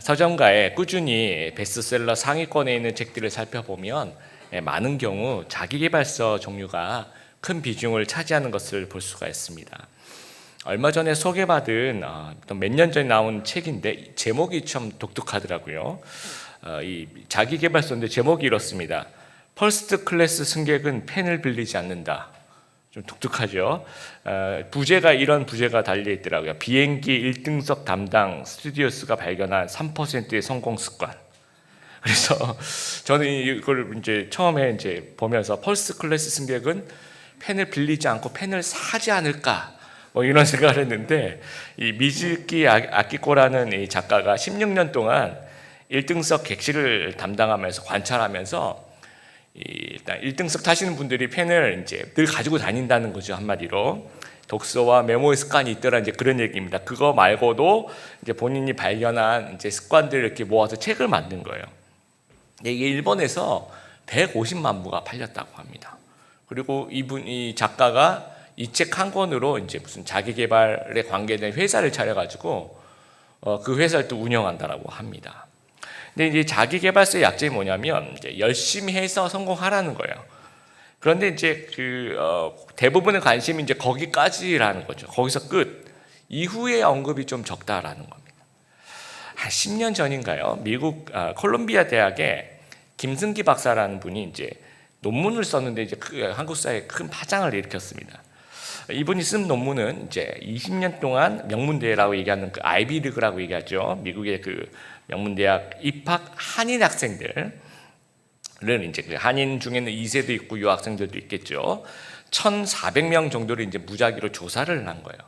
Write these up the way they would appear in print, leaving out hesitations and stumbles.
서점가에 꾸준히 베스트셀러 상위권에 있는 책들을 살펴보면 많은 경우 자기계발서 종류가 큰 비중을 차지하는 것을 볼 수가 있습니다. 얼마 전에 소개받은 몇 년 전에 나온 책인데 제목이 참 독특하더라고요. 이 자기계발서인데 제목이 이렇습니다. 퍼스트 클래스 승객은 펜을 빌리지 않는다. 좀 독특하죠. 부제가 이런 부제가 달려 있더라고요. 비행기 1등석 담당 스튜디오스가 발견한 3%의 성공 습관. 그래서 저는 이걸 이제 처음에 이제 보면서 퍼스트 클래스 승객은 펜을 빌리지 않고 펜을 사지 않을까 뭐 이런 생각을 했는데, 이 미즈키 아키코라는 이 작가가 16년 동안 1등석 객실을 담당하면서 관찰하면서 일단 1등석 타시는 분들이 펜을 이제 늘 가지고 다닌다는 거죠. 한마디로 독서와 메모의 습관이 있더라, 이제 그런 얘기입니다. 그거 말고도 이제 본인이 발견한 이제 습관들을 이렇게 모아서 책을 만든 거예요. 이게 일본에서 150만 부가 팔렸다고 합니다. 그리고 이 작가가 이 책 한 권으로 이제 무슨 자기 개발에 관계된 회사를 차려가지고 그 회사를 또 운영한다라고 합니다. 근데 이제 자기 개발서의 약점이 뭐냐면 이제 열심히 해서 성공하라는 거예요. 그런데 이제 대부분의 관심이 이제 거기까지라는 거죠. 거기서 끝. 이후의 언급이 좀 적다라는 겁니다. 한 10년 전인가요? 미국 콜롬비아 대학에 김승기 박사라는 분이 이제 논문을 썼는데 이제 한국 사회에 큰 파장을 일으켰습니다. 이분이 쓴 논문은 이제 20년 동안 명문대라고 얘기하는 그 아이비리그라고 얘기하죠. 미국의 그 명문대학 입학 한인 학생들은 이제 그 한인 중에는 2세도 있고 유학생들도 있겠죠. 1,400명 정도를 이제 무작위로 조사를 한 거예요.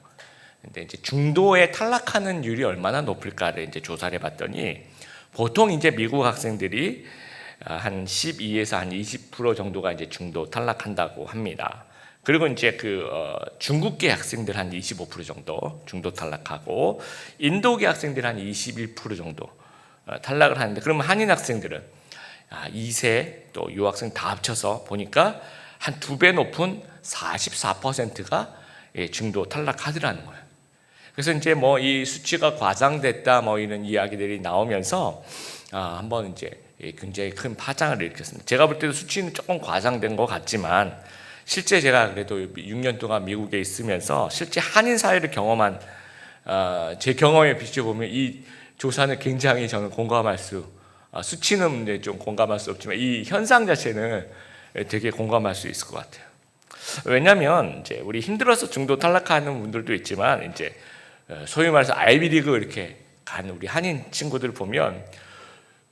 근데 이제 중도에 탈락하는 율이 얼마나 높을까를 이제 조사를 해봤더니 보통 이제 미국 학생들이 한 12에서 한 20% 정도가 이제 중도 탈락한다고 합니다. 그리고 이제 중국계 학생들 한 25% 정도 중도 탈락하고, 인도계 학생들 한 21% 정도 탈락을 하는데, 그러면 한인 학생들은 2세 또 유학생 다 합쳐서 보니까 한 2배 높은 44%가 중도 탈락하더라는 거예요. 그래서 이제 뭐 이 수치가 과장됐다 뭐 이런 이야기들이 나오면서 한번 이제 굉장히 큰 파장을 일으켰습니다. 제가 볼 때도 수치는 조금 과장된 것 같지만, 실제 제가 그래도 6년 동안 미국에 있으면서 실제 한인 사회를 경험한 제 경험에 비춰보면 이 조사는 굉장히 저는 공감할 수치는 이제 좀 공감할 수 없지만 이 현상 자체는 되게 공감할 수 있을 것 같아요. 왜냐하면 이제 우리 힘들어서 중도 탈락하는 분들도 있지만, 이제 소위 말해서 아이비리그 이렇게 간 우리 한인 친구들 보면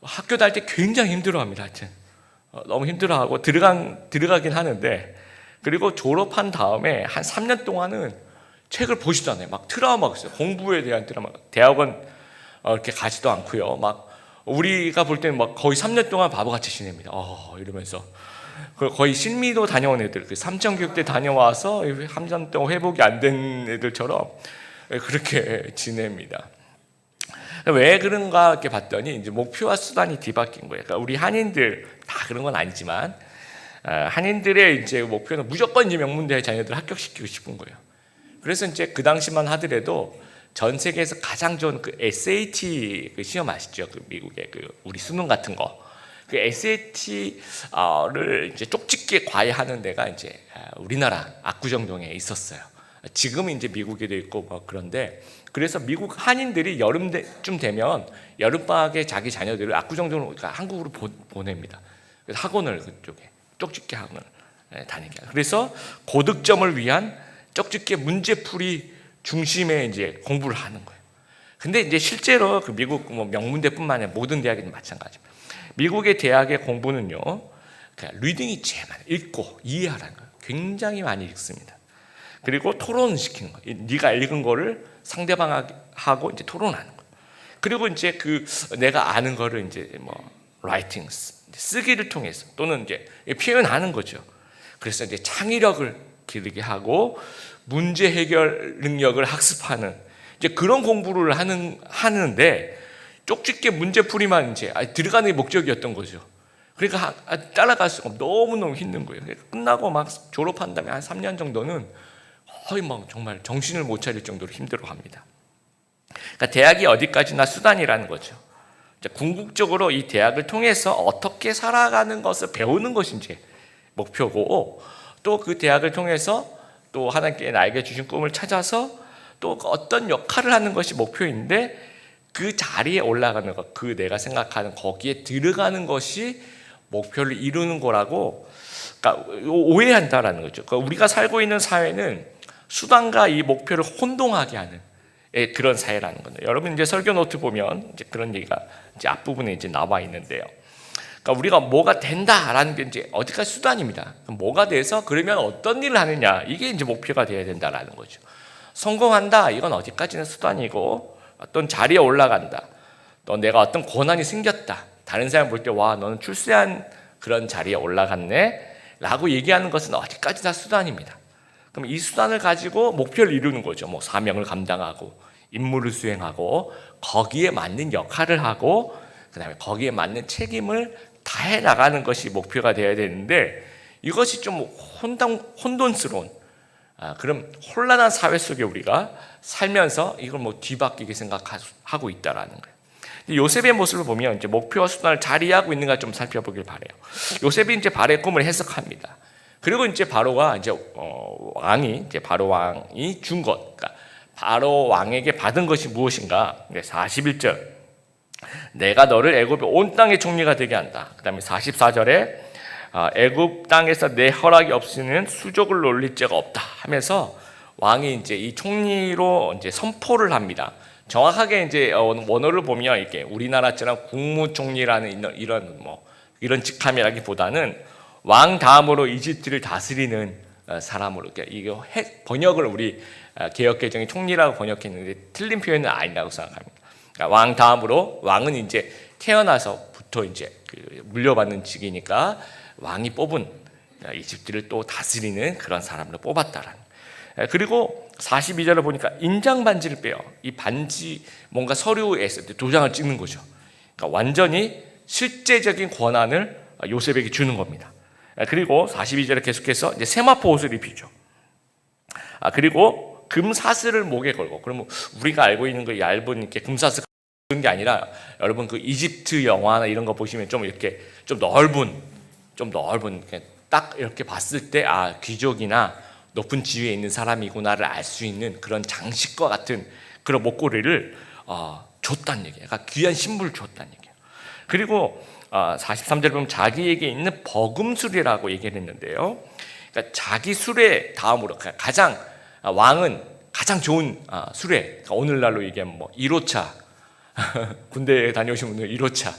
학교 다닐 때 굉장히 힘들어합니다. 하여튼 너무 힘들어하고 들어가긴 하는데, 그리고 졸업한 다음에 한 3년 동안은 책을 보지도 않아요. 막 트라우마가 있어요. 공부에 대한 트라우마. 대학원 이렇게 가지도 않고요. 막 우리가 볼 때는 막 거의 3년 동안 바보같이 지냅니다. 이러면서 거의 실미도 다녀온 애들, 3.교육대 다녀와서 3년 동안 회복이 안 된 애들처럼 그렇게 지냅니다. 왜 그런가 이렇게 봤더니 이제 목표와 수단이 뒤바뀐 거예요. 그러니까 우리 한인들 다 그런 건 아니지만, 한인들의 이제 목표는 무조건 이제 명문대 자녀들을 합격시키고 싶은 거예요. 그래서 이제 그 당시만 하더라도 전 세계에서 가장 좋은 그 SAT 그 시험 아시죠? 그 미국의 그 우리 수능 같은 거. 그 SAT를 이제 쪽집게 과외하는 데가 이제 우리나라 압구정동에 있었어요. 지금은 이제 미국에도 있고 뭐 그런데, 그래서 미국 한인들이 여름쯤 되면 여름방학에 자기 자녀들을 압구정동으로, 그러니까 한국으로 보냅니다. 그래서 학원을 그쪽에 쪽집게 학원을 다니게 하고, 그래서 고득점을 위한 쪽집게 문제풀이 중심에 이제 공부를 하는 거예요. 근데 이제 실제로 그 미국 뭐 명문대뿐만 아니라 모든 대학이 마찬가지입니다. 미국의 대학의 공부는요, 그냥 리딩이 제일 많아요. 읽고 이해하라는 거예요. 굉장히 많이 읽습니다. 그리고 토론시키는 거예요. 네가 읽은 거를 상대방하고 이제 토론하는 거예요. 그리고 이제 내가 아는 거를 이제 뭐 라이팅, 쓰기를 통해서 또는 이제 표현하는 거죠. 그래서 이제 창의력을 기르게 하고 문제 해결 능력을 학습하는 이제 그런 공부를 하는데, 쪽집게 문제풀이만 이제 들어가는 게 목적이었던 거죠. 그러니까 따라갈 수가 너무너무 힘든 거예요. 그러니까 끝나고 막 졸업한 다음에 한 3년 정도는 거의 막 정말 정신을 못 차릴 정도로 힘들어합니다. 그러니까 대학이 어디까지나 수단이라는 거죠. 궁극적으로 이 대학을 통해서 어떻게 살아가는 것을 배우는 것이 이제 목표고, 또 그 대학을 통해서 또 하나님께 나에게 주신 꿈을 찾아서 또 어떤 역할을 하는 것이 목표인데, 그 자리에 올라가는 것, 그 내가 생각하는 거기에 들어가는 것이 목표를 이루는 거라고, 그러니까 오해한다라는 거죠. 그러니까 우리가 살고 있는 사회는 수단과 이 목표를 혼동하게 하는 그런 사회라는 거예요. 여러분 이제 설교 노트 보면 이제 그런 얘기가 이제 앞부분에 이제 나와 있는데요. 그러니까 우리가 뭐가 된다라는 게 이제 어디까지 수단입니다. 뭐가 돼서 그러면 어떤 일을 하느냐, 이게 이제 목표가 되어야 된다라는 거죠. 성공한다, 이건 어디까지는 수단이고, 어떤 자리에 올라간다, 또 내가 어떤 권한이 생겼다, 다른 사람 볼 때 와 너는 출세한 그런 자리에 올라갔네 라고 얘기하는 것은 어디까지 다 수단입니다. 그럼 이 수단을 가지고 목표를 이루는 거죠. 뭐 사명을 감당하고 임무를 수행하고 거기에 맞는 역할을 하고 그다음에 거기에 맞는 책임을 다해 나가는 것이 목표가 되어야 되는데, 이것이 좀 혼돈스러운 그럼 혼란한 사회 속에 우리가 살면서 이걸 뭐 뒤바뀌게 생각하고 있다라는 거예요. 요셉의 모습을 보면 이제 목표와 수단을 잘 이해하고 있는가 좀 살펴보길 바래요. 요셉이 이제 바로의 꿈을 해석합니다. 그리고 이제 바로가 이제 왕이 이제 바로 왕이 준 것, 그러니까 바로 왕에게 받은 것이 무엇인가? 41절, 내가 너를 애굽의 온 땅의 총리가 되게 한다. 그다음에 44절에 애굽 땅에서 내 허락이 없이는 수족을 놀릴 죄가 없다 하면서 왕이 이제 이 총리로 이제 선포를 합니다. 정확하게 이제 원어를 보면 이게 우리나라처럼 국무총리라는 이런 직함이라기보다는 왕 다음으로 이집트를 다스리는 사람으로, 이게 번역을 우리 개역개정이 총리라고 번역했는데 틀린 표현은 아니라고 생각합니다. 그러니까 왕 다음으로, 왕은 이제 태어나서부터 이제 물려받는 직이니까 왕이 뽑은 이집트를 또 다스리는 그런 사람으로 뽑았다라는. 그리고 42절을 보니까 인장 반지를 빼요. 이 반지 뭔가 서류에 도장을 찍는 거죠. 그러니까 완전히 실제적인 권한을 요셉에게 주는 겁니다. 그리고 42절에 계속해서 이제 세마포 옷을 입히죠. 그리고 금사슬을 목에 걸고, 그러면 우리가 알고 있는 그 얇은 이렇게 금사슬 그런 게 아니라, 여러분 그 이집트 영화나 이런 거 보시면 좀 이렇게 좀 넓은 딱 이렇게 봤을 때 귀족이나 높은 지위에 있는 사람이구나를 알 수 있는 그런 장식과 같은 그런 목걸이를 줬다는 얘기예요. 그러니까 귀한 신부를 줬다는 얘기예요. 그리고 43절 보면 자기에게 있는 버금술이라고 얘기를 했는데요. 그러니까 자기 수레 다음으로 가장 왕은 가장 좋은 수레, 그러니까 오늘날로 얘기하면 뭐 1호차 군대에 다녀오신 분들 1호차,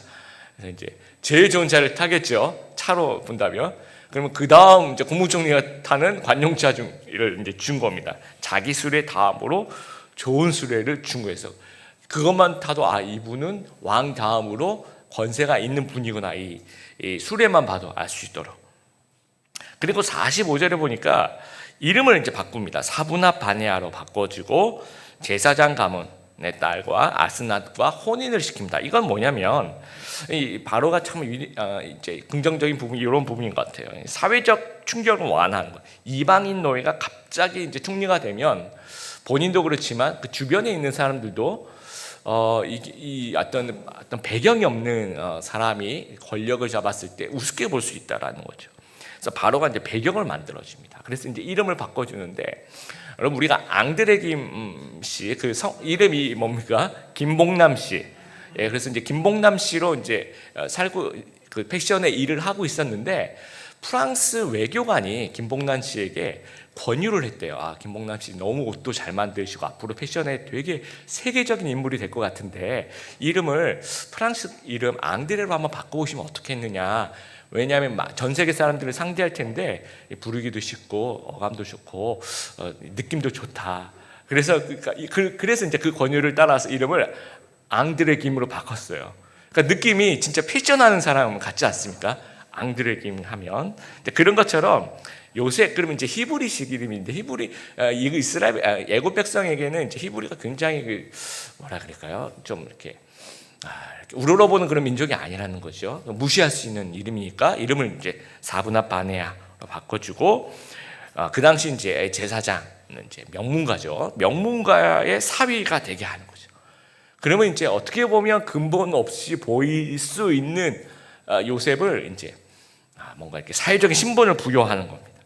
그래서 이제 제일 좋은 차를 타겠죠. 차로 본다면. 그러면 그 다음 이제 국무총리가 타는 관용차를 이제 준 겁니다. 자기 수레 다음으로 좋은 수레를 준 거에서 그것만 타도 이분은 왕 다음으로 권세가 있는 분이구나, 이 수레만 봐도 알 수 있도록. 그리고 45절에 보니까 이름을 이제 바꿉니다. 사브나 바네아로 바꿔주고 제사장 가문의 딸과 아스낫과 혼인을 시킵니다. 이건 뭐냐면 이 바로가 참 이제 긍정적인 부분이 이런 부분인 것 같아요. 사회적 충격을 완화하는 거예요. 이방인 노예가 갑자기 이제 총리가 되면 본인도 그렇지만 그 주변에 있는 사람들도 이 어떤 배경이 없는 사람이 권력을 잡았을 때 우습게 볼 수 있다라는 거죠. 그래서 바로가 이제 배경을 만들어줍니다. 그래서 이제 이름을 바꿔주는데, 여러분 우리가 앙드레 김 씨 그 이름이 뭡니까? 김봉남 씨. 예, 그래서 이제 김봉남 씨로 이제 살고 그 패션의 일을 하고 있었는데, 프랑스 외교관이 김봉남 씨에게 권유를 했대요. 김봉남 씨 너무 옷도 잘 만드시고 앞으로 패션에 되게 세계적인 인물이 될 것 같은데 이름을 프랑스 이름 앙드레로 한번 바꿔보시면 어떻겠느냐. 왜냐하면 전 세계 사람들을 상대할 텐데 부르기도 쉽고 어감도 좋고 느낌도 좋다. 그래서 이제 그 권유를 따라서 이름을 앙드레 김으로 바꿨어요. 그러니까 느낌이 진짜 패션하는 사람 같지 않습니까? 앙드레 김 하면 그런 것처럼 요셉, 그러면 이제 히브리식 이름인데 이 이스라엘 애굽 백성에게는 이제 히브리가 굉장히 뭐라 그럴까요? 좀 이렇게 우러러보는 그런 민족이 아니라는 거죠. 무시할 수 있는 이름이니까 이름을 이제 사브나 바네아로 바꿔주고, 그 당시 이제 제사장은 이제 명문가죠. 명문가의 사위가 되게 하는 거죠. 그러면 이제 어떻게 보면 근본 없이 보일 수 있는 요셉을 이제 뭔가 이렇게 사회적인 신분을 부여하는 겁니다.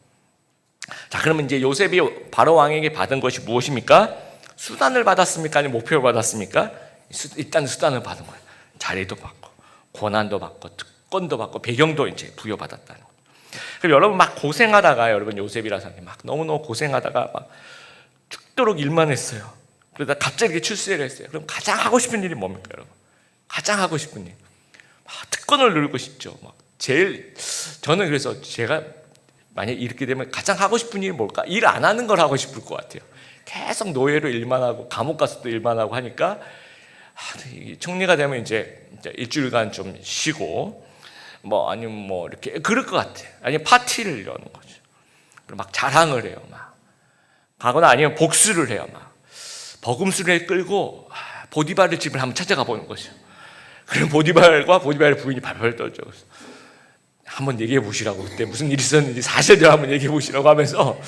자, 그러면 이제 요셉이 바로 왕에게 받은 것이 무엇입니까? 수단을 받았습니까? 아니면 목표를 받았습니까? 일단 수단을 받은 거예요. 자리도 받고, 권한도 받고, 특권도 받고, 배경도 이제 부여받았다는 거예요. 그럼 여러분 막 고생하다가, 여러분 요셉이라는 사람이 막 너무너무 고생하다가 막 죽도록 일만 했어요. 그러다 갑자기 이렇게 출세를 했어요. 그럼 가장 하고 싶은 일이 뭡니까, 여러분? 가장 하고 싶은 일. 특권을 누리고 싶죠. 저는 그래서 제가 만약에 이렇게 되면 가장 하고 싶은 일이 뭘까? 일 안 하는 걸 하고 싶을 것 같아요. 계속 노예로 일만 하고 감옥 가서도 일만 하고 하니까 총리가 되면 이제 일주일간 좀 쉬고 아니면 이렇게 그럴 것 같아요. 아니면 파티를 여는 거죠. 그리고 막 자랑을 해요. 막 가거나 아니면 복수를 해요. 막 버금수를 끌고 보디발의 집을 한번 찾아가 보는 거죠. 그럼 보디발과 보디발의 부인이 발발 떨죠. 한번 얘기해 보시라고, 그때 무슨 일이 있었는지 사실대로 한번 얘기해 보시라고 하면서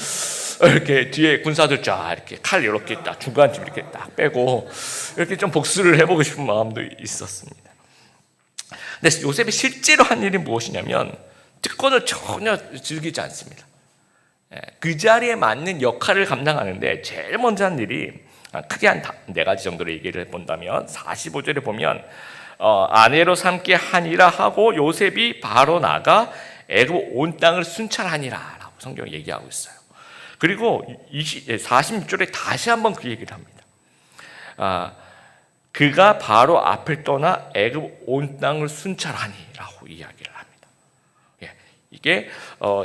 이렇게 뒤에 군사들 쫙 이렇게 칼 이렇게 딱 중간쯤 이렇게 딱 빼고 이렇게 좀 복수를 해보고 싶은 마음도 있었습니다. 근데 요셉이 실제로 한 일이 무엇이냐면 특권을 전혀 즐기지 않습니다. 그 자리에 맞는 역할을 감당하는데 제일 먼저 한 일이 크게 한 4가지 정도로 얘기를 해본다면 45절에 보면 아내로 삼게 하니라 하고 요셉이 바로 나가 애굽 온 땅을 순찰하니라 라고 성경이 얘기하고 있어요. 그리고 46절에 다시 한번 그 얘기를 합니다. 그가 바로 앞을 떠나 애굽 온 땅을 순찰하니 라고 이야기를 합니다. 이게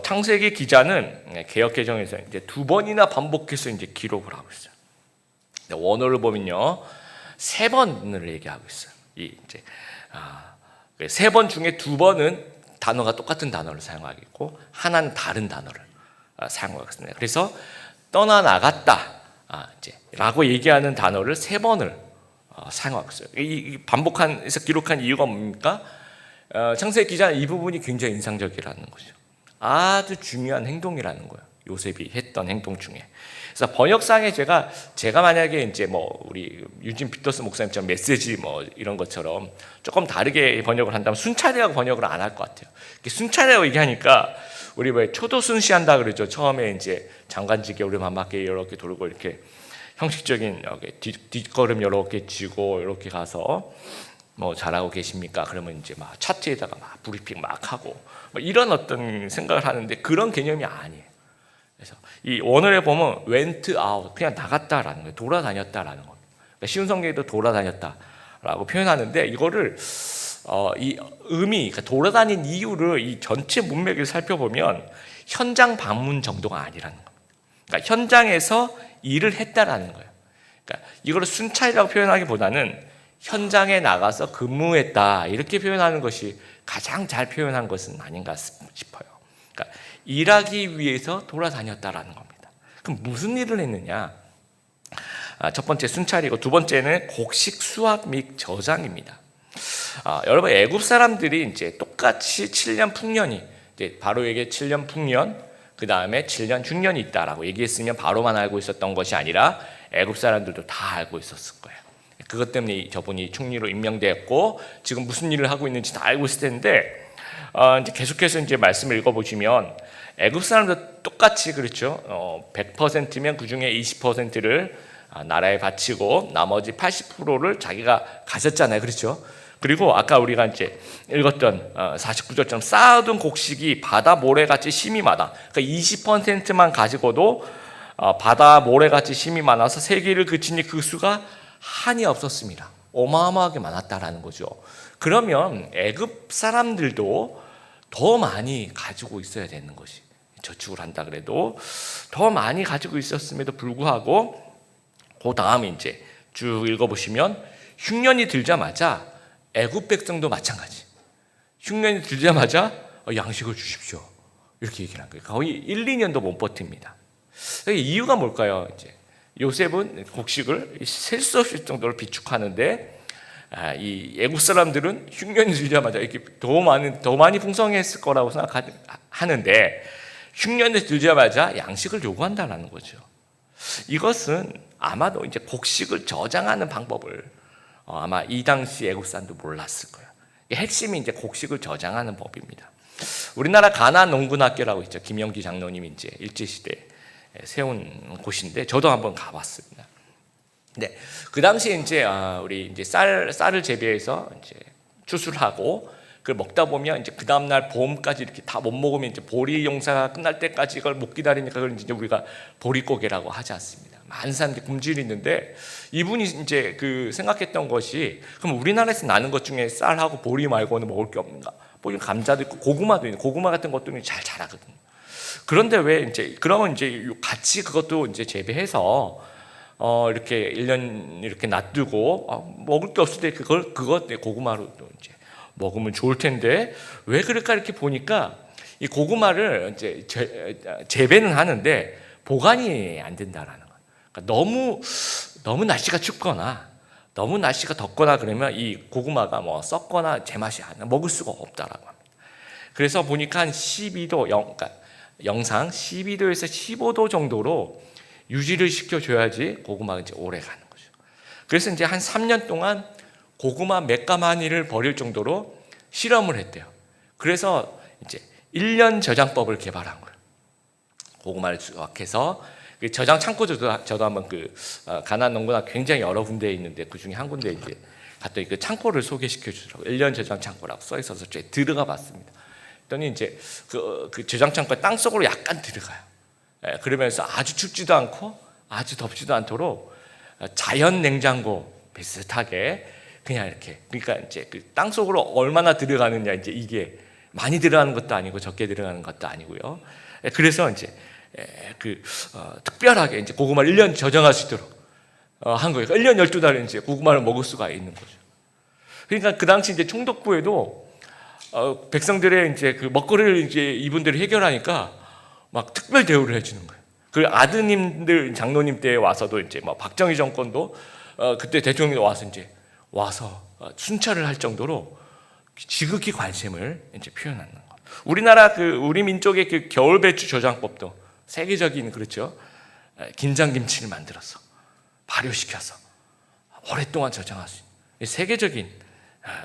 창세기 기자는 개역개정에서 이제 2번이나 반복해서 이제 기록을 하고 있어요. 원어를 보면요 3번을 얘기하고 있어요. 이제 3번 중에 2번은 단어가 똑같은 단어를 사용하겠고 하나는 다른 단어를 사용하겠습니다. 그래서 떠나 나갔다 라고 얘기하는 단어를 3번을 사용하고 있어요. 이 반복해서 기록한 이유가 뭡니까? 창세기 기자는 이 부분이 굉장히 인상적이라는 거죠. 아주 중요한 행동이라는 거예요. 요셉이 했던 행동 중에. 그래서 번역상에 제가 만약에 이제 우리 유진 피터스 목사님처럼 메시지 이런 것처럼 조금 다르게 번역을 한다면 순찰이라고 번역을 안 할 것 같아요. 순찰이라고 얘기하니까 우리 왜 초도순시 한다 그러죠. 처음에 이제 장관직에 우리 만밖에 이렇게 돌고 이렇게 형식적인 뒷걸음 여러 개 쥐고 이렇게 가서 잘하고 계십니까? 그러면 이제 막 차트에다가 막 브리핑 막 하고 이런 어떤 생각을 하는데 그런 개념이 아니에요. 그래서 이 원어에 보면 went out 그냥 나갔다라는 거예요. 돌아다녔다라는 겁니다. 그러니까 쉬운 성경에도 돌아다녔다라고 표현하는데 이거를 이 의미, 그러니까 돌아다닌 이유를 이 전체 문맥을 살펴보면 현장 방문 정도가 아니라는 겁니다. 그러니까 현장에서 일을 했다라는 거예요. 그러니까 이거를 순찰이라고 표현하기보다는 현장에 나가서 근무했다 이렇게 표현하는 것이 가장 잘 표현한 것은 아닌가 싶어요. 그러니까 일하기 위해서 돌아다녔다라는 겁니다. 그럼 무슨 일을 했느냐? 첫 번째 순찰이고 두 번째는 곡식 수확 및 저장입니다. 여러분 애굽 사람들이 이제 똑같이 7년 풍년이 이제 바로에게 7년 풍년 그 다음에 7년 흉년이 있다라고 얘기했으면 바로만 알고 있었던 것이 아니라 애굽 사람들도 다 알고 있었을 거예요. 그것 때문에 저분이 총리로 임명되었고 지금 무슨 일을 하고 있는지 다 알고 있을 텐데 이제 계속해서 이제 말씀을 읽어보시면 애굽 사람도 똑같이 그렇죠. 100%면 그 중에 20%를 나라에 바치고 나머지 80%를 자기가 가졌잖아요, 그렇죠? 그리고 아까 우리가 이제 읽었던 49절처럼 쌓아둔 곡식이 바다 모래같이 심이 많아. 그러니까 20%만 가지고도 바다 모래같이 심이 많아서 세기를 그치니 그 수가 한이 없었습니다. 어마어마하게 많았다라는 거죠. 그러면 애굽 사람들도 더 많이 가지고 있어야 되는 것이 저축을 한다 그래도 더 많이 가지고 있었음에도 불구하고 그 다음에 이제 쭉 읽어보시면 흉년이 들자마자 애굽 백성도 마찬가지. 흉년이 들자마자 양식을 주십시오. 이렇게 얘기를 한 거예요. 거의 1, 2년도 못 버팁니다. 이유가 뭘까요? 이제 요셉은 곡식을 셀 수 없을 정도로 비축하는데 이 애굽 사람들은 흉년이 들자마자 이렇게 더 많이 풍성했을 거라고 생각하는데 흉년이 들자마자 양식을 요구한다는 거죠. 이것은 아마도 이제 곡식을 저장하는 방법을 아마 이 당시 애국 사람도 몰랐을 거예요. 핵심이 이제 곡식을 저장하는 법입니다. 우리나라 가나 농군학교라고 있죠. 김영기 장로님이 이제 일제시대에 세운 곳인데 저도 한번 가봤습니다. 네, 그 당시에 이제 우리 이제 쌀을 재배해서 이제 추수하고 그걸 먹다 보면 이제 그 다음 날 봄까지 이렇게 다 못 먹으면 이제 보리 용사가 끝날 때까지 이걸 못 기다리니까 그걸 이제 우리가 보리고개라고 하지 않습니다. 많은 사람들이 굶주리 있는데 이분이 이제 그 생각했던 것이 그럼 우리나라에서 나는 것 중에 쌀하고 보리 말고는 먹을 게 없는가? 보리 감자도 있고 고구마도 있고 고구마 같은 것들은 잘 자라거든요. 그런데 왜 이제 그러면 이제 같이 그것도 이제 재배해서 이렇게 1년 이렇게 놔두고 먹을 게 없을 때 그것 고구마로 또 이제 먹으면 좋을 텐데 왜 그럴까 이렇게 보니까 이 고구마를 이제 재배는 하는데 보관이 안 된다라는 거예요. 그러니까 너무 날씨가 춥거나 너무 날씨가 덥거나 그러면 이 고구마가 뭐 썩거나 제맛이 안 나 먹을 수가 없다라고 합니다. 그래서 보니까 한 12도 그러니까 영상 12도에서 15도 정도로 유지를 시켜줘야지 고구마가 이제 오래 가는 거죠. 그래서 이제 한 3년 동안 고구마 몇 가마니를 버릴 정도로 실험을 했대요. 그래서 이제 1년 저장법을 개발한 거예요. 고구마를 수확해서 저장 창고도 저도 한번 가나 농구나 굉장히 여러 군데에 있는데 그 중에 한 군데 이제 갔더니 그 창고를 소개시켜 주더라고요. 1년 저장 창고라고 써 있어서 제가 들어가 봤습니다. 그랬더니 이제 그 저장 창고에 땅 속으로 약간 들어가요. 그러면서 아주 춥지도 않고 아주 덥지도 않도록 자연 냉장고 비슷하게 그냥 이렇게 그러니까 이제 그 땅 속으로 얼마나 들어가느냐 이제 이게 많이 들어가는 것도 아니고 적게 들어가는 것도 아니고요. 그래서 이제 특별하게 이제 고구마를 1년 저장할 수 있도록 한 거예요. 1년 12달에 이제 고구마를 먹을 수가 있는 거죠. 그러니까 그 당시 이제 총독부에도 백성들의 이제 그 먹거리를 이제 이분들이 해결하니까 막 특별 대우를 해주는 거예요. 그 아드님들 장로님 때 와서도 이제 뭐 박정희 정권도 그때 대통령이 와서 순찰을 할 정도로 지극히 관심을 이제 표현하는 거. 우리나라 우리 민족의 그 겨울 배추 저장법도 세계적인 그렇죠. 김장김치를 만들어서 발효시켜서 오랫동안 저장할 수 있는 세계적인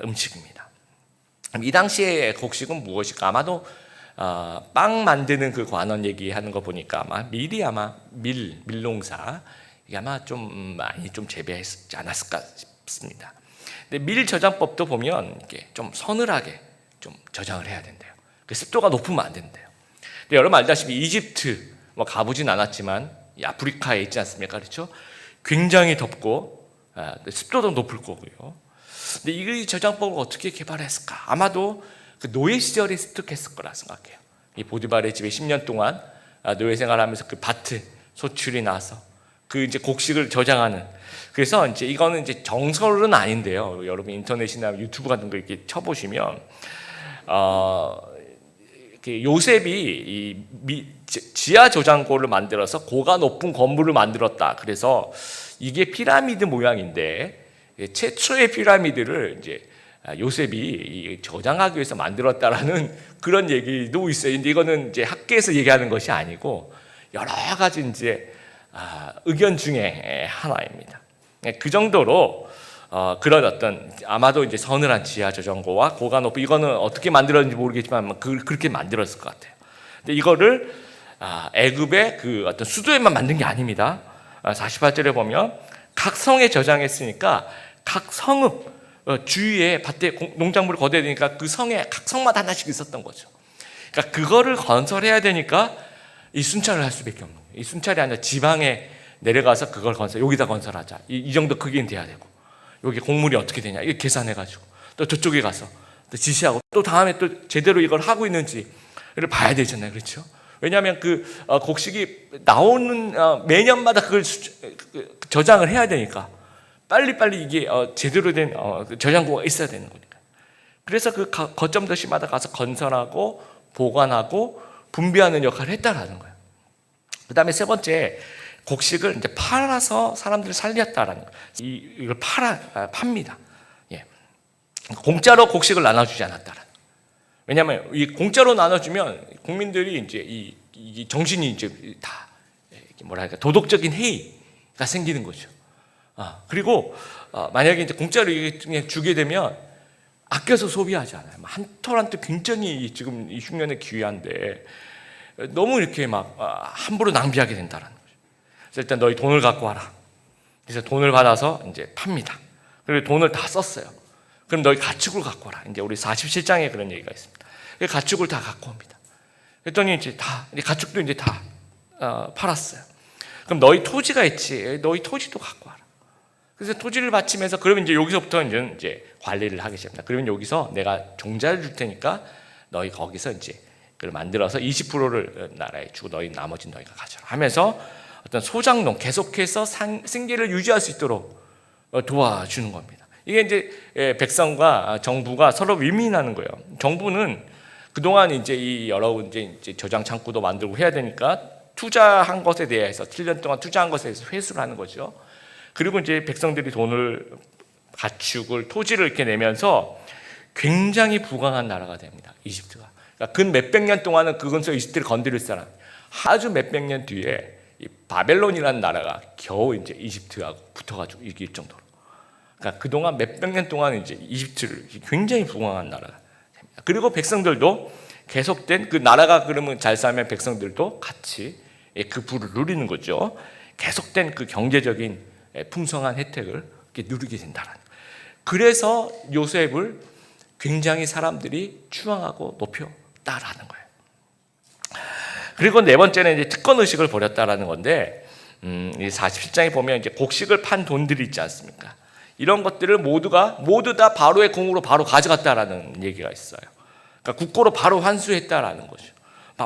음식입니다. 이 당시의 곡식은 무엇일까? 아마도 빵 만드는 그 관원 얘기하는 거 보니까 밀농사 이게 아마 좀 많이 좀 재배했지 않았을까 싶습니다. 근데 밀 저장법도 보면 이게 좀 서늘하게 좀 저장을 해야 된대요. 그 습도가 높으면 안 된대요. 근데 여러분 알다시피 이집트 뭐 가보진 않았지만 이 아프리카에 있지 않습니까? 그렇죠? 굉장히 덥고 습도도 높을 거고요. 근데 이 저장법을 어떻게 개발했을까? 아마도 그 노예 시절에 습득했을 거라 생각해요. 이 보디발의 집에 10년 동안 노예 생활하면서 그 밭에 소출이 나서 그 이제 곡식을 저장하는. 그래서 이제 이거는 이제 정설은 아닌데요. 여러분 인터넷이나 유튜브 같은 거 이렇게 쳐보시면 요셉이 지하 저장고를 만들어서 고가 높은 건물을 만들었다. 그래서 이게 피라미드 모양인데 최초의 피라미드를 이제 요셉이 저장하기 위해서 만들었다라는 그런 얘기도 있어요. 근데 이거는 이제 학계에서 얘기하는 것이 아니고 여러 가지 이제 의견 중에 하나입니다. 그 정도로 그런 어떤 아마도 이제 서늘한 지하 저장고와 고가 높은 이거는 어떻게 만들었는지 모르겠지만 그렇게 만들었을 것 같아요. 근데 이거를 애굽의 그 어떤 수도에만 만든 게 아닙니다. 48절에 보면 각 성에 저장했으니까 각 성읍 주위에 밭에 농작물을 거둬야 되니까 그 성에 각 성마다 하나씩 있었던 거죠. 그러니까 그거를 건설해야 되니까 이 순찰을 할 수밖에 없는 거예요. 이 순찰이 아니라 지방에 내려가서 그걸 여기다 건설하자. 이 정도 크기는 돼야 되고 여기 곡물이 어떻게 되냐 이거 계산해가지고 또 저쪽에 가서 또 지시하고 또 다음에 또 제대로 이걸 하고 있는지를 봐야 되잖아요. 그렇죠? 왜냐하면 그 곡식이 나오는 매년마다 그걸 저장을 해야 되니까 빨리빨리 이게 제대로 된 저장고가 있어야 되는 거니까. 그래서 그 거점 도시마다 가서 건설하고 보관하고 분배하는 역할을 했다라는 거예요. 그 다음에 세 번째, 곡식을 이제 팔아서 사람들을 살렸다라는 거예요. 이걸 팝니다. 예. 공짜로 곡식을 나눠주지 않았다라는 거예요. 왜냐하면 이 공짜로 나눠주면 국민들이 이제 이 정신이 이제 다 뭐랄까 도덕적인 해이가 생기는 거죠. 그리고 만약에 이제 공짜로 그냥 주게 되면 아껴서 소비하지 않아요. 한 톨 한 톨 굉장히 지금 이 흉년에 귀한데 너무 이렇게 막 함부로 낭비하게 된다는 거죠. 그래서 일단 너희 돈을 갖고 와라. 그래서 돈을 받아서 이제 팝니다. 그리고 돈을 다 썼어요. 그럼 너희 가축을 갖고 와라. 이제 우리 47장에 그런 얘기가 있습니다. 가축을 다 갖고 옵니다. 그랬더니 이제 가축도 이제 다 팔았어요. 그럼 너희 토지가 있지. 너희 토지도 갖고 와라. 그래서 토지를 바치면서 그러면 이제 여기서부터 이제 관리를 하기 시작합니다. 그러면 여기서 내가 종자를 줄 테니까 너희 거기서 이제 그걸 만들어서 20%를 나라에 주고 너희 나머지는 너희가 가져라 하면서 어떤 소작농 계속해서 생계를 유지할 수 있도록 도와주는 겁니다. 이게 이제 백성과 정부가 서로 윈윈하는 거예요. 정부는 그동안 이제 이 여러 이제 저장 창구도 만들고 해야 되니까 투자한 것에 대해서 7년 동안 투자한 것에 대해서 회수를 하는 거죠. 그리고 이제 백성들이 돈을 가축을 토지를 이렇게 내면서 굉장히 부강한 나라가 됩니다. 이집트가. 그러니까 근 몇백 년 동안은 그건서 이집트를 건드릴 사람. 아주 몇백 년 뒤에 이 바벨론이라는 나라가 겨우 이제 이집트하고 붙어가지고 이길 정도로. 그러니까 그동안 몇백 년 동안 이제 이집트를 굉장히 부강한 나라가 됩니다. 그리고 백성들도 계속된 그 나라가 그러면 잘 살면 백성들도 같이 그 부를 누리는 거죠. 계속된 그 경제적인 풍성한 혜택을 이렇게 누리게 된다는. 그래서 요셉을 굉장히 사람들이 추앙하고 높였다라는 거예요. 그리고 네 번째는 이제 특권 의식을 버렸다라는 건데, 이 47장에 보면 이제 곡식을 판 돈들이 있지 않습니까? 이런 것들을 모두 다 바로의 공으로 바로 가져갔다라는 얘기가 있어요. 그러니까 국고로 바로 환수했다라는 거죠.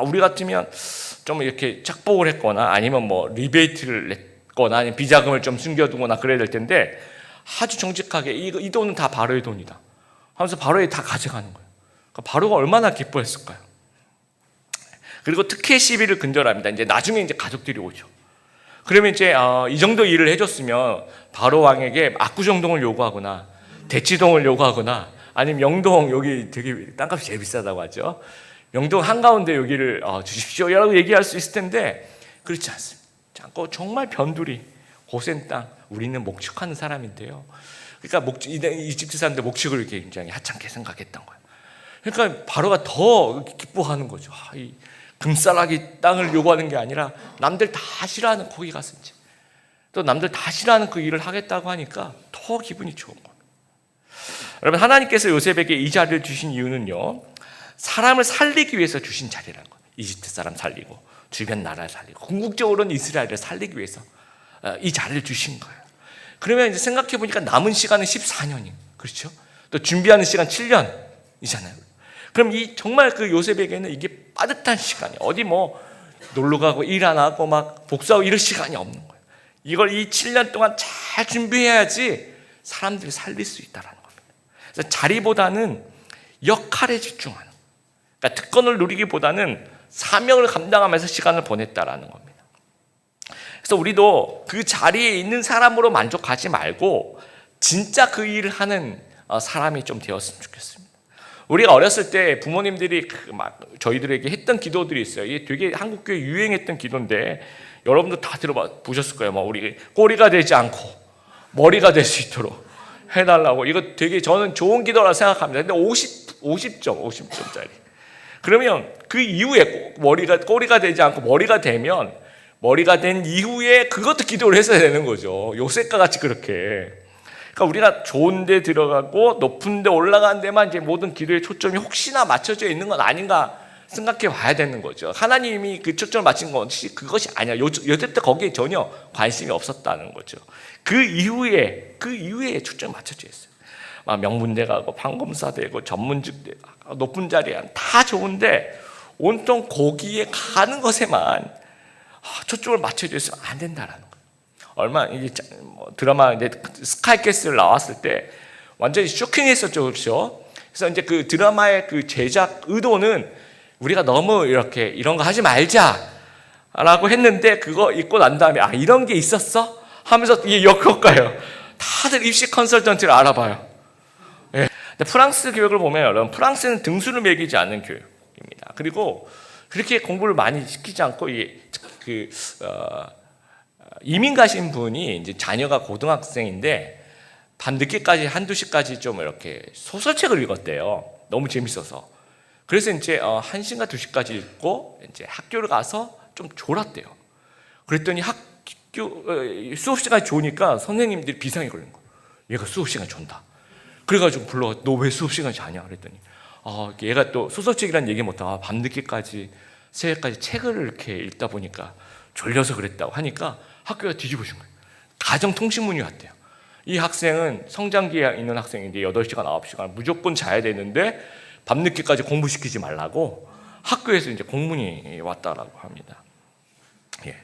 우리 같으면 좀 이렇게 착복을 했거나 아니면 뭐 리베이트를 냈거나 아니면 비자금을 좀 숨겨두거나 그래야 될 텐데 아주 정직하게 이 돈은 다 바로의 돈이다 하면서 바로에 다 가져가는 거예요. 그러니까 바로가 얼마나 기뻐했을까요? 그리고 특혜 시비를 근절합니다. 이제 나중에 이제 가족들이 오죠. 그러면 이제 이 정도 일을 해줬으면 바로 왕에게 압구정동을 요구하거나 대치동을 요구하거나 아니면 영동 여기 되게 땅값이 제일 비싸다고 하죠. 영동 한가운데 여기를 주십시오라고 얘기할 수 있을 텐데 그렇지 않습니다. 않고 정말 변두리 고센 땅 우리는 목축하는 사람인데요. 그러니까 이집트 사람들 목축을 이렇게 굉장히 하찮게 생각했던 거예요. 그러니까 바로가 더 기뻐하는 거죠. 이 금싸라기 땅을 요구하는 게 아니라 남들 다 싫어하는 거기 가서 이제 또 남들 다 싫어하는 그 일을 하겠다고 하니까 더 기분이 좋은 겁니다. 여러분 하나님께서 요셉에게 이 자리를 주신 이유는요. 사람을 살리기 위해서 주신 자리라는 거예요. 이집트 사람 살리고 주변 나라를 살리고 궁극적으로는 이스라엘을 살리기 위해서 이 자리를 주신 거예요. 그러면 이제 생각해 보니까 남은 시간은 14년이에요. 그렇죠? 또 준비하는 시간 7년이잖아요. 그럼 이 정말 그 요셉에게는 이게 빠듯한 시간이 어디 뭐 놀러 가고 일 안 하고 막 복수하고 이럴 시간이 없는 거예요. 이걸 이 7년 동안 잘 준비해야지 사람들을 살릴 수 있다라는 겁니다. 그래서 자리보다는 역할에 집중하는. 그러니까 특권을 누리기보다는 사명을 감당하면서 시간을 보냈다라는 겁니다. 그래서 우리도 그 자리에 있는 사람으로 만족하지 말고 진짜 그 일을 하는 사람이 좀 되었으면 좋겠습니다. 우리가 어렸을 때 부모님들이 막 저희들에게 했던 기도들이 있어요. 이게 되게 한국교회 유행했던 기도인데 여러분도 다 들어보셨을 거예요. 뭐 우리 꼬리가 되지 않고 머리가 될 수 있도록 해달라고. 이거 되게 저는 좋은 기도라 생각합니다. 근데 50점짜리. 그러면 그 이후에 꼬리가 되지 않고 머리가 되면 머리가 된 이후에 그것도 기도를 했어야 되는 거죠. 요셉과 같이 그렇게. 그러니까 우리가 좋은 데 들어가고 높은 데 올라가는 데만 이제 모든 기도의 초점이 혹시나 맞춰져 있는 건 아닌가 생각해 봐야 되는 거죠. 하나님이 그 초점을 맞춘 것이 그것이 아니야. 요셉 때 거기에 전혀 관심이 없었다는 거죠. 그 이후에 초점이 맞춰져 있어요. 막 명문대 가고 판검사 되고 전문직 되고 높은 자리에 다 좋은데 온통 거기에 가는 것에만 초점을 맞춰져 있으면 안 된다라는 거예요. 얼마 이제 드라마 이제 스카이캐슬 나왔을 때 완전히 쇼킹했었죠, 그렇죠? 그래서 이제 그 드라마의 그 제작 의도는 우리가 너무 이렇게 이런 거 하지 말자라고 했는데 그거 읽고 난 다음에 이런 게 있었어? 하면서 이게 역효과예요. 다들 입시 컨설턴트를 알아봐요. 예. 근데 프랑스 교육을 보면 여러분 프랑스는 등수를 매기지 않는 교육입니다. 그리고 그렇게 공부를 많이 시키지 않고 이민 가신 분이 이제 자녀가 고등학생인데 밤 늦게까지 한두 시까지 좀 이렇게 소설책을 읽었대요. 너무 재밌어서. 그래서 이제 1시인가 2시까지 읽고 이제 학교를 가서 좀 졸았대요. 그랬더니 수업 시간이 좋으니까 선생님들이 비상이 걸린 거예요. 얘가 수업 시간에 존다. 그래가지고 불러, 너 왜 수업 시간에 자냐 그랬더니 얘가 또 소설책이라는 얘기 못하고 밤늦게까지 새벽까지 책을 이렇게 읽다 보니까 졸려서 그랬다고 하니까 학교가 뒤집어진 거예요. 가정통신문이 왔대요. 이 학생은 성장기에 있는 학생인데 8시간, 9시간 무조건 자야 되는데 밤늦게까지 공부시키지 말라고 학교에서 이제 공문이 왔다라고 합니다. 예.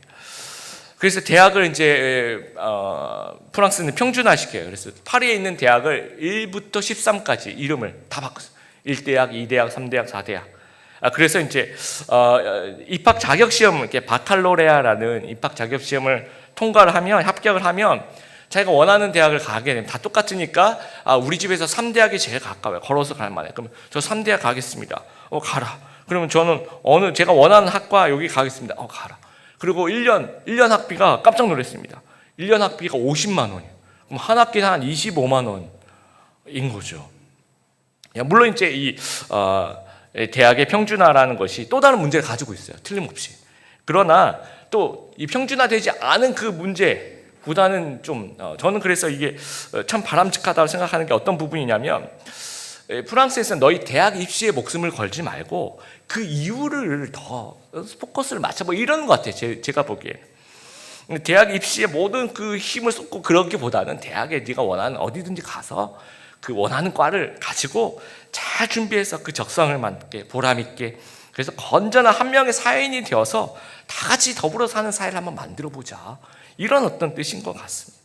그래서 대학을 이제 프랑스는 평준화시켜요. 그래서 파리에 있는 대학을 1부터 13까지 이름을 다 바꿨어요. 1대학, 2대학, 3대학, 4대학. 그래서 이제 입학 자격 시험, 이렇게 바칼로레아라는 입학 자격 시험을 통과를 하면, 합격을 하면 자기가 원하는 대학을 가게 되면 다 똑같으니까 우리 집에서 3대학이 제일 가까워요. 걸어서 갈 만해. 그러면 저 3대학 가겠습니다. 가라. 그러면 저는 제가 원하는 학과 여기 가겠습니다. 가라. 그리고 1년 학비가 깜짝 놀랐습니다. 1년 학비가 50만 원이에요. 그럼 한 학기는 한 25만 원인 거죠. 물론 이제 이 대학의 평준화라는 것이 또 다른 문제를 가지고 있어요. 틀림없이. 그러나 또 이 평준화되지 않은 그 문제보다는 좀 저는 그래서 이게 참 바람직하다고 생각하는 게 어떤 부분이냐면 프랑스에서는 너희 대학 입시에 목숨을 걸지 말고 그 이유를 더 포커스를 맞춰 이런 것 같아요. 제가 보기에 대학 입시에 모든 그 힘을 쏟고 그러기보다는 대학에 네가 원하는 어디든지 가서 그 원하는 과를 가지고 잘 준비해서 그 적성을 맞게 보람 있게 그래서 건전한 한 명의 사회인이 되어서 다 같이 더불어 사는 사회를 한번 만들어 보자 이런 어떤 뜻인 것 같습니다.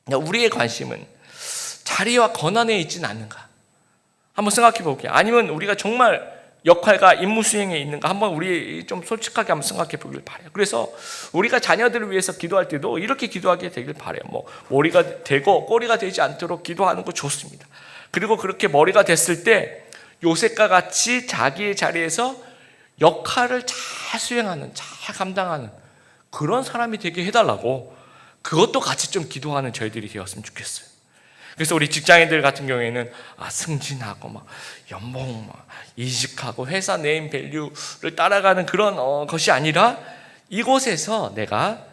우리의 관심은 자리와 권한에 있지는 않는가 한번 생각해 볼게요. 아니면 우리가 정말 역할과 임무 수행에 있는가 한번 우리 좀 솔직하게 한번 생각해 보길 바래요. 그래서 우리가 자녀들을 위해서 기도할 때도 이렇게 기도하게 되길 바래요. 머리가 되고 꼬리가 되지 않도록 기도하는 거 좋습니다. 그리고 그렇게 머리가 됐을 때 요셉과 같이 자기의 자리에서 역할을 잘 수행하는, 잘 감당하는 그런 사람이 되게 해달라고 그것도 같이 좀 기도하는 저희들이 되었으면 좋겠어요. 그래서 우리 직장인들 같은 경우에는 승진하고 연봉 이직하고 회사 네임 밸류를 따라가는 그런 것이 아니라 이곳에서 내가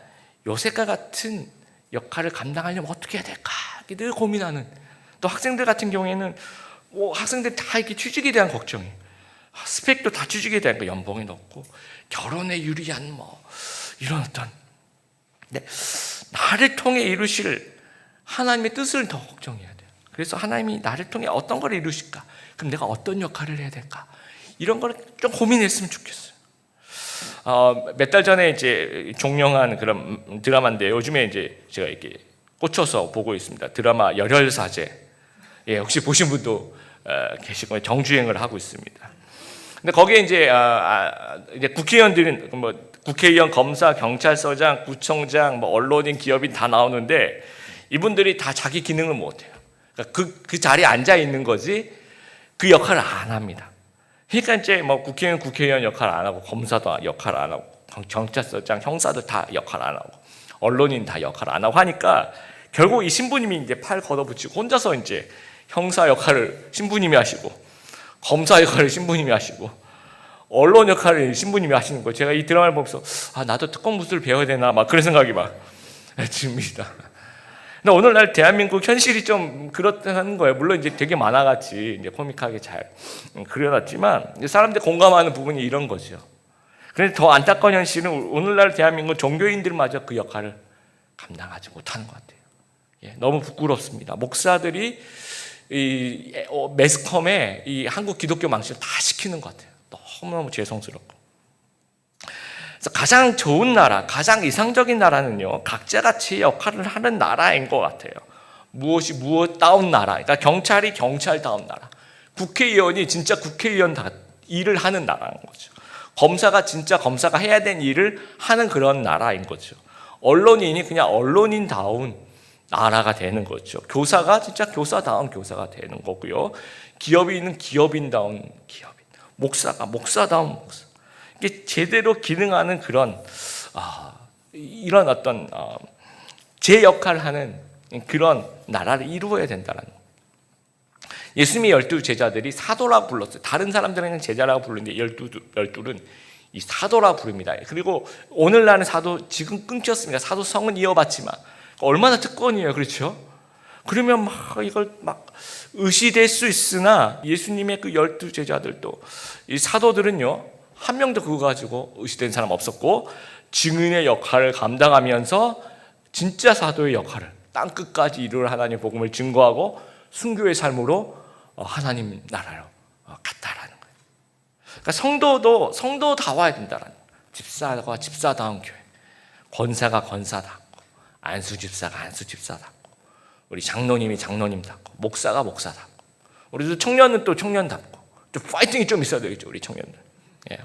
요셉과 같은 역할을 감당하려면 어떻게 해야 될까 늘 고민하는 또 학생들 같은 경우에는 학생들 다 이렇게 취직에 대한 걱정이 스펙도 다 취직에 대한 거 연봉이 높고 결혼에 유리한 이런 어떤 나를 통해 이루실 하나님의 뜻을 더 걱정해야 돼요. 그래서 하나님이 나를 통해 어떤 걸 이루실까? 그럼 내가 어떤 역할을 해야 될까? 이런 걸 좀 고민했으면 좋겠어요. 몇 달 전에 이제 종영한 그런 드라마인데 요즘에 이제 제가 이렇게 꽂혀서 보고 있습니다. 드라마 열혈사제. 혹시 보신 분도 계시고 정주행을 하고 있습니다. 근데 거기에 이제 국회의원들은 국회의원, 검사, 경찰서장, 구청장, 언론인, 기업인 다 나오는데 이분들이 다 자기 기능을 못해요. 그러니까 그 자리에 앉아 있는 거지 그 역할을 안 합니다. 그러니까 이제 국회의원 역할 안 하고 검사도 역할 안 하고 경찰서장, 형사도 다 역할 안 하고 언론인 다 역할 안 하고 하니까 결국 이 신부님이 이제 팔 걷어붙이고 혼자서 이제 형사 역할을 신부님이 하시고 검사 역할을 신부님이 하시고 언론 역할을 신부님이 하시는 거예요. 제가 이 드라마를 보면서 나도 특공 무술을 배워야 되나 그런 생각이 듭니다. 근데 오늘날 대한민국 현실이 좀 그렇다는 거예요. 물론 이제 되게 만화같이 이제 코믹하게 잘 그려놨지만 사람들이 공감하는 부분이 이런 거죠. 그런데 더 안타까운 현실은 오늘날 대한민국 종교인들마저 그 역할을 감당하지 못하는 것 같아요. 너무 부끄럽습니다. 목사들이 이 매스컴에 이 한국 기독교 망신을 다 시키는 것 같아요. 너무너무 죄송스럽고. 그래서 가장 좋은 나라, 가장 이상적인 나라는요, 각자 같이 역할을 하는 나라인 것 같아요. 무엇이 무엇다운 나라, 그러니까 경찰이 경찰다운 나라, 국회의원이 진짜 국회의원 일을 하는 나라인 거죠. 검사가 진짜 검사가 해야 되는 일을 하는 그런 나라인 거죠. 언론인이 그냥 언론인다운 나라가 되는 거죠. 교사가 진짜 교사다운 교사가 되는 거고요. 기업인은 기업인다운 기업인, 목사가 목사다운 목사. 이게 제대로 기능하는 그런 이런 어떤 제 역할을 하는 그런 나라를 이루어야 된다는 거예요. 예수님의 12제자들이 사도라고 불렀어요. 다른 사람들은 제자라고 부르는데 열둘은 이 사도라고 부릅니다. 그리고 오늘날은 사도 지금 끊겼습니다. 사도성은 이어받지만 얼마나 특권이에요, 그렇죠? 그러면 막 이걸 막 의시될 수 있으나 예수님의 그 12제자들도 이 사도들은요, 한 명도 그거 가지고 의시된 사람 없었고 증인의 역할을 감당하면서 진짜 사도의 역할을 땅끝까지 이룰 하나님의 복음을 증거하고 순교의 삶으로 하나님 나라로 갔다라는 거예요. 그러니까 성도 다 와야 된다라는 거예요. 집사가 집사다운 교회, 권사가 권사답고, 안수 집사가 안수 집사답고, 우리 장로님이 장로님답고, 목사가 목사답고, 우리도 청년은 또 청년답고, 좀 파이팅이 좀 있어야 되겠죠, 우리 청년들. 예.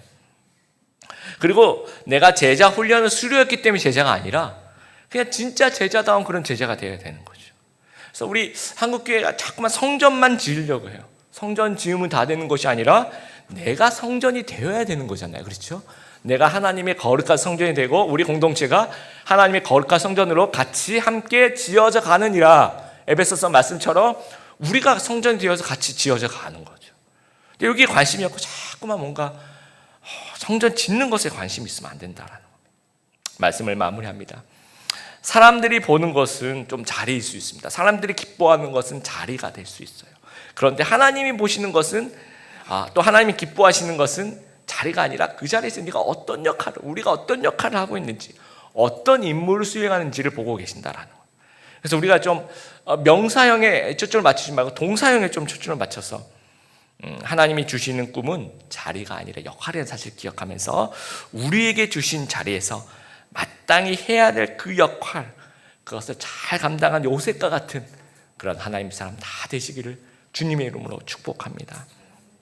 그리고 내가 제자 훈련을 수료했기 때문에 제자가 아니라 그냥 진짜 제자다운 그런 제자가 되어야 되는 거죠. 그래서 우리 한국교회가 자꾸만 성전만 지으려고 해요. 성전 지으면 다 되는 것이 아니라 내가 성전이 되어야 되는 거잖아요, 그렇죠? 내가 하나님의 거룩한 성전이 되고 우리 공동체가 하나님의 거룩한 성전으로 같이 함께 지어져 가느니라. 에베소서 말씀처럼 우리가 성전이 되어서 같이 지어져 가는 거죠. 근데 여기에 관심이 없고 자꾸만 뭔가 성전 짓는 것에 관심이 있으면 안 된다라는 말씀을 마무리합니다. 사람들이 보는 것은 좀 자리일 수 있습니다. 사람들이 기뻐하는 것은 자리가 될 수 있어요. 그런데 하나님이 보시는 것은 또 하나님이 기뻐하시는 것은 자리가 아니라 그 자리에서 우리가 어떤 역할을 하고 있는지, 어떤 임무를 수행하는지를 보고 계신다라는 거예요. 그래서 우리가 좀 명사형에 초점을 맞추지 말고 동사형에 좀 초점을 맞춰서 하나님이 주시는 꿈은 자리가 아니라 역할이라는 사실을 기억하면서 우리에게 주신 자리에서 마땅히 해야 될 그 역할, 그것을 잘 감당한 요셉과 같은 그런 하나님의 사람 다 되시기를 주님의 이름으로 축복합니다.